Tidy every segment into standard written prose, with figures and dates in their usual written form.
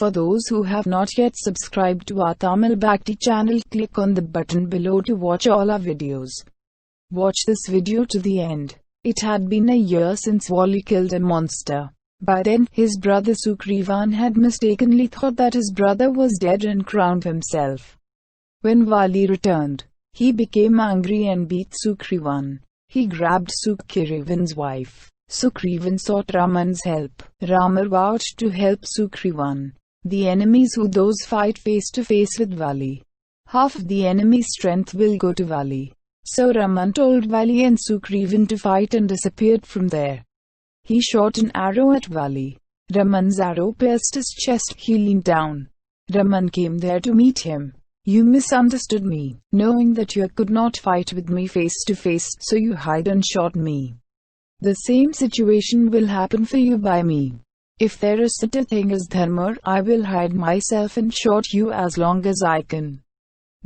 For those who have not yet subscribed to our Tamil Bakthi channel, click on the button below to watch all our videos. Watch this video to the end. It had been a year since Vali killed a monster. By then, his brother Sugrivan had mistakenly thought that his brother was dead and crowned himself. When Vali returned, he became angry and beat Sugrivan. He grabbed Sugrivan's wife. Sugrivan sought Raman's help. Rama vowed to help Sugrivan. The enemies who those fight face to face with Vali. Half of the enemy's strength will go to Vali. So Raman told Vali and Sugrivan to fight and disappeared from there. He shot an arrow at Vali. Raman's arrow pierced his chest. He leaned down. Raman came there to meet him. You misunderstood me, knowing that you could not fight with me face to face, so you hid and shot me. The same situation will happen for you by me. If there is such a thing as dharma, I will hide myself and shoot you as long as I can.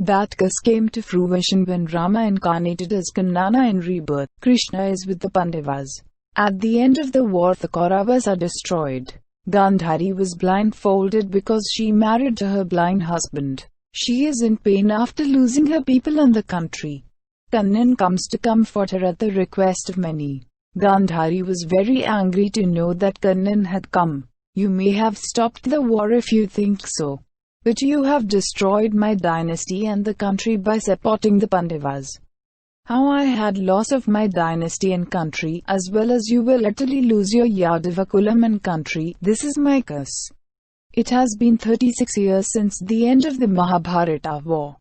That curse came to fruition when Rama incarnated as Kannana in rebirth. Krishna is with the Pandavas. At the end of the war, the Kauravas are destroyed. Gandhari was blindfolded because she married to her blind husband. She is in pain after losing her people and the country. Kannana comes to comfort her at the request of many. Gandhari was very angry to know that Kannana had come. You may have stopped the war if you think so. But you have destroyed my dynasty and the country by supporting the Pandavas. How I had loss of my dynasty and country, as well as you will utterly lose your Yadava kulam and country. This is my curse. It has been 36 years since the end of the Mahabharata war.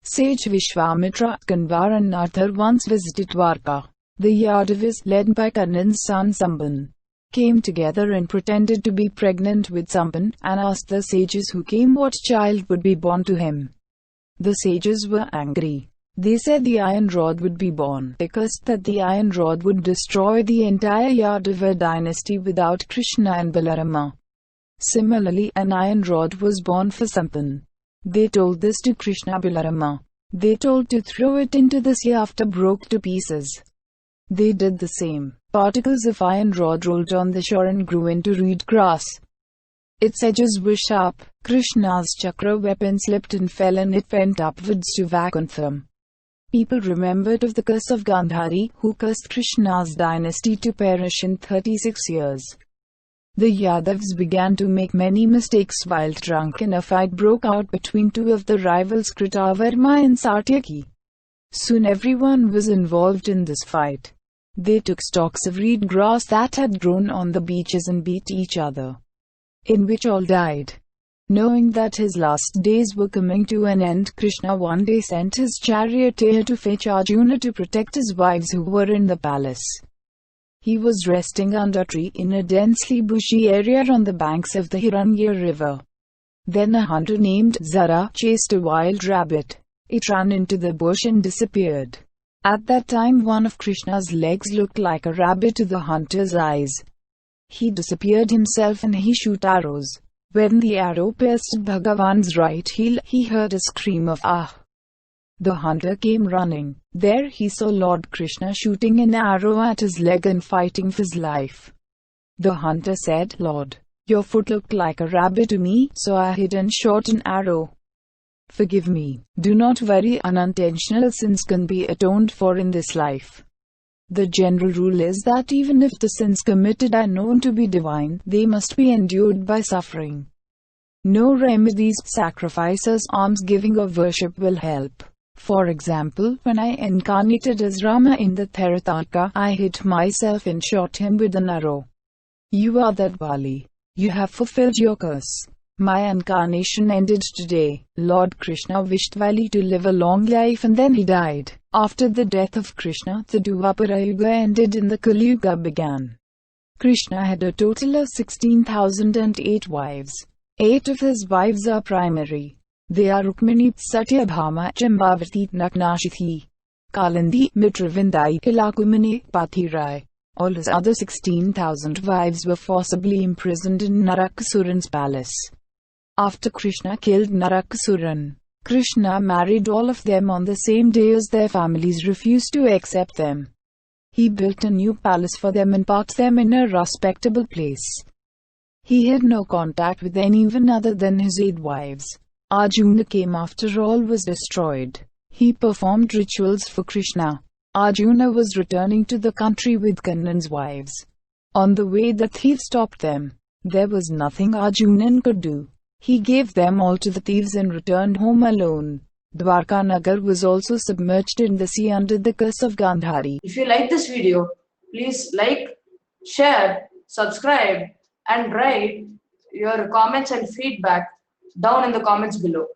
Sage Vishwamitra, Kanvar and Arthur once visited Dwarka. The Yadavas, led by Kannan's son Samban, came together and pretended to be pregnant with Samban, and asked the sages who came what child would be born to him. The sages were angry. They said the iron rod would be born. They cursed that the iron rod would destroy the entire Yadava dynasty without Krishna and Balarama. Similarly, an iron rod was born for Samban. They told this to Krishna Balarama. They told to throw it into the sea after broke to pieces. They did the same. Particles of iron rod rolled on the shore and grew into reed grass. Its edges were sharp. Krishna's chakra weapon slipped and fell and it went upwards to Vaikuntha. People remembered of the curse of Gandhari, who cursed Krishna's dynasty to perish in 36 years. The Yadavas began to make many mistakes while drunk and a fight broke out between two of the rivals, Kritavarma and Satyaki. Soon everyone was involved in this fight. They took stalks of reed grass that had grown on the beaches and beat each other, in which all died. Knowing that his last days were coming to an end, Krishna one day sent his charioteer to fetch Arjuna to protect his wives who were in the palace. He was resting under a tree in a densely bushy area on the banks of the Hiranya river. Then a hunter named Zara chased a wild rabbit. It ran into the bush and disappeared. At that time, one of Krishna's legs looked like a rabbit to the hunter's eyes. He disappeared himself and he shoot arrows. When the arrow pierced Bhagavan's right heel, he heard a scream of "Ah!" The hunter came running. There he saw Lord Krishna shooting an arrow at his leg and fighting for his life. The hunter said, "Lord, your foot looked like a rabbit to me, so I hid and shot an arrow. Forgive me. Do not worry, unintentional sins can be atoned for in this life." The general rule is that even if the sins committed are known to be divine, they must be endured by suffering. No remedies, sacrifices, almsgiving or worship will help. For example, when I incarnated as Rama in the Tharataka, I hid myself and shot him with an arrow. You are that Vali. You have fulfilled your curse. My incarnation ended today. Lord Krishna wished Vali to live a long life and then he died. After the death of Krishna, the Dvapara Yuga ended and the Kali Yuga began. Krishna had a total of 16,008 wives. 8 of his wives are primary. They are Rukmini, Satyabhama, Jambavati, Naknashithi, Kalandi, Mitravindai, Ilakumani, Pathirai. All his other 16,000 wives were forcibly imprisoned in Narakasuran's palace. After Krishna killed Narakasuran, Krishna married all of them on the same day as their families refused to accept them. He built a new palace for them and parked them in a respectable place. He had no contact with anyone other than his 8 wives. Arjuna came after all was destroyed. He performed rituals for Krishna. Arjuna was returning to the country with Kannan's wives. On the way, the thieves stopped them. There was nothing Arjuna could do. He gave them all to the thieves and returned home alone. Dwarka Nagar was also submerged in the sea under the curse of Gandhari. If you like this video, please like, share, subscribe, and write your comments and feedback down in the comments below.